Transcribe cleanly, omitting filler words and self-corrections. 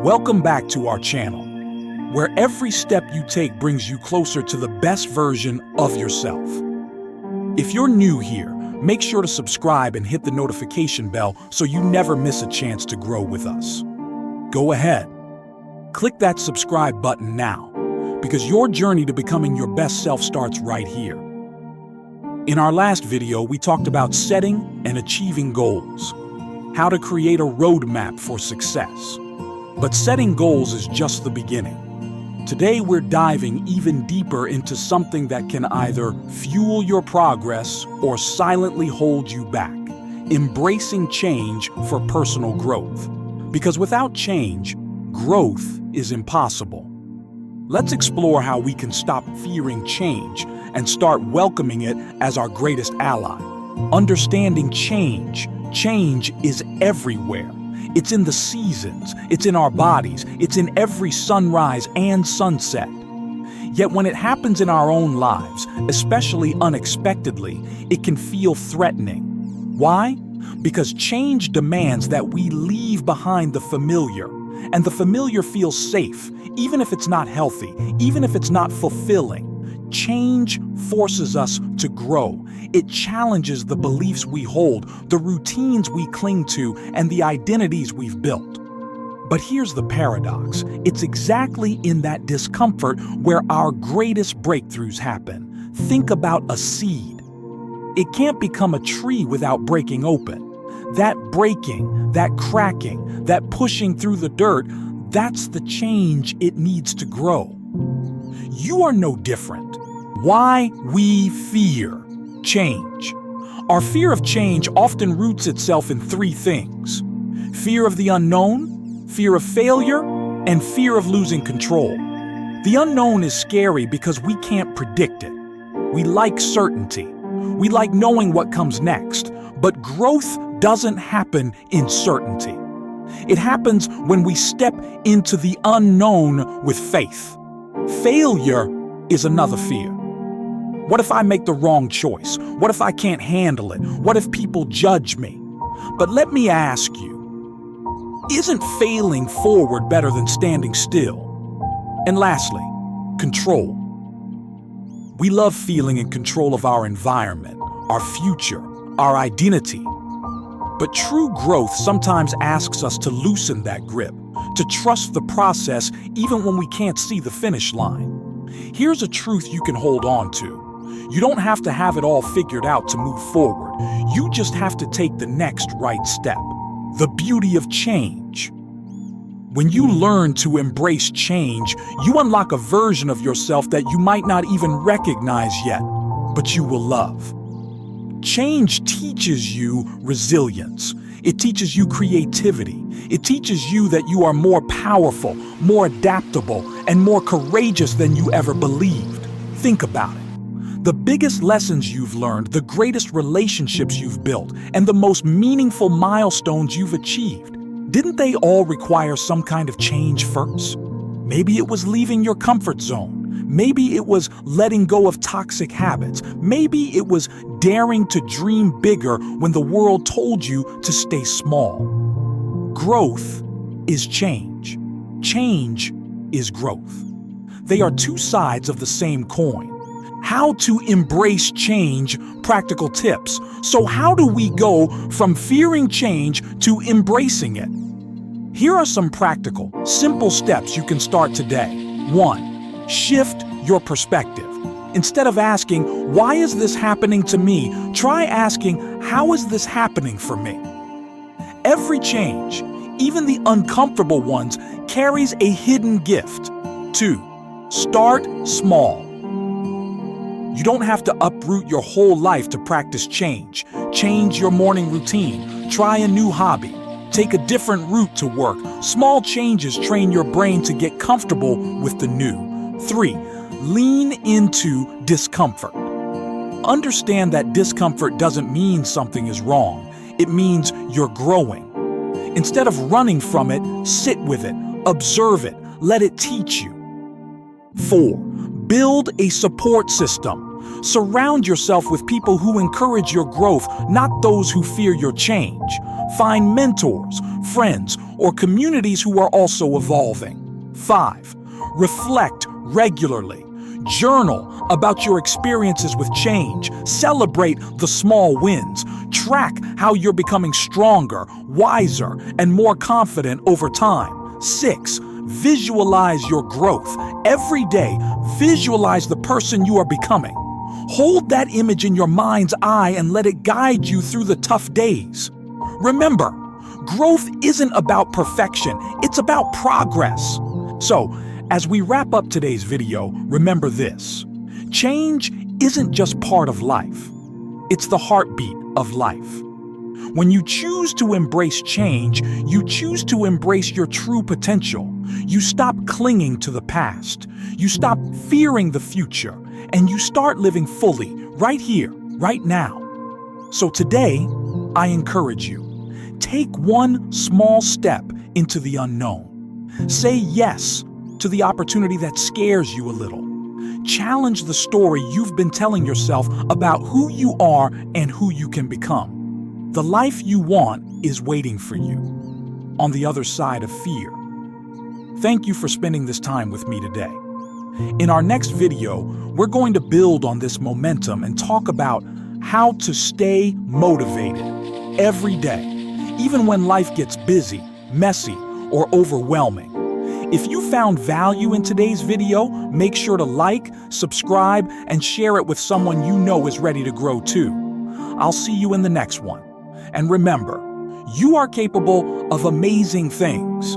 Welcome back to our channel, where every step you take brings you closer to the best version of yourself. If you're new here, make sure to subscribe and hit the notification bell so you never miss a chance to grow with us. Go ahead, click that subscribe button now, because your journey to becoming your best self starts right here. In our last video, we talked about setting and achieving goals, how to create a roadmap for success. But setting goals is just the beginning. Today, we're diving even deeper into something that can either fuel your progress or silently hold you back, embracing change for personal growth. Because without change, growth is impossible. Let's explore how we can stop fearing change and start welcoming it as our greatest ally. Understanding change is everywhere. It's in the seasons, it's in our bodies, it's in every sunrise and sunset. Yet when it happens in our own lives, especially unexpectedly, it can feel threatening. Why? Because change demands that we leave behind the familiar, and the familiar feels safe, even if it's not healthy, even if it's not fulfilling. Change forces us to grow. It challenges the beliefs we hold, the routines we cling to, and the identities we've built. But here's the paradox. It's exactly in that discomfort where our greatest breakthroughs happen. Think about a seed. It can't become a tree without breaking open. That breaking, that cracking, that pushing through the dirt, that's the change it needs to grow. You are no different. Why we fear change. Our fear of change often roots itself in three things: fear of the unknown, fear of failure, and fear of losing control. The unknown is scary because we can't predict it. We like certainty. We like knowing what comes next. But growth doesn't happen in certainty. It happens when we step into the unknown with faith. Failure is another fear. What if I make the wrong choice? What if I can't handle it? What if people judge me? But let me ask you, isn't failing forward better than standing still? And lastly, control. We love feeling in control of our environment, our future, our identity. But true growth sometimes asks us to loosen that grip, to trust the process even when we can't see the finish line. Here's a truth you can hold on to. You don't have to have it all figured out to move forward. You just have to take the next right step. The beauty of change. When you learn to embrace change, you unlock a version of yourself that you might not even recognize yet, but you will love. Change teaches you resilience. It teaches you creativity. It teaches you that you are more powerful, more adaptable, and more courageous than you ever believed. Think about it. The biggest lessons you've learned, the greatest relationships you've built, and the most meaningful milestones you've achieved, didn't they all require some kind of change first? Maybe it was leaving your comfort zone. Maybe it was letting go of toxic habits. Maybe it was daring to dream bigger when the world told you to stay small. Growth is change. Change is growth. They are two sides of the same coin. How to embrace change, practical tips. So how do we go from fearing change to embracing it? Here are some practical, simple steps you can start today. 1. Shift your perspective. Instead of asking, why is this happening to me? Try asking, how is this happening for me? Every change, even the uncomfortable ones, carries a hidden gift. 2. Start small. You don't have to uproot your whole life to practice change. Change your morning routine. Try a new hobby. Take a different route to work. Small changes train your brain to get comfortable with the new. 3. Lean into discomfort. Understand that discomfort doesn't mean something is wrong. It means you're growing. Instead of running from it, sit with it, observe it, let it teach you. 4. Build a support system. Surround yourself with people who encourage your growth, not those who fear your change. Find mentors, friends, or communities who are also evolving. 5. Reflect regularly. Journal about your experiences with change. Celebrate the small wins. Track how you're becoming stronger, wiser, and more confident over time. 6. Visualize your growth. Every day, visualize the person you are becoming. Hold that image in your mind's eye and let it guide you through the tough days. Remember, growth isn't about perfection, it's about progress. So, as we wrap up today's video, remember this. Change isn't just part of life. It's the heartbeat of life. When you choose to embrace change, you choose to embrace your true potential. You stop clinging to the past. You stop fearing the future. And you start living fully, right here, right now. So today, I encourage you. Take one small step into the unknown. Say yes to the opportunity that scares you a little. Challenge the story you've been telling yourself about who you are and who you can become. The life you want is waiting for you on the other side of fear. Thank you for spending this time with me today. In our next video, we're going to build on this momentum and talk about how to stay motivated every day, even when life gets busy, messy, or overwhelming. If you found value in today's video, make sure to like, subscribe, and share it with someone you know is ready to grow too. I'll see you in the next one. And remember, you are capable of amazing things.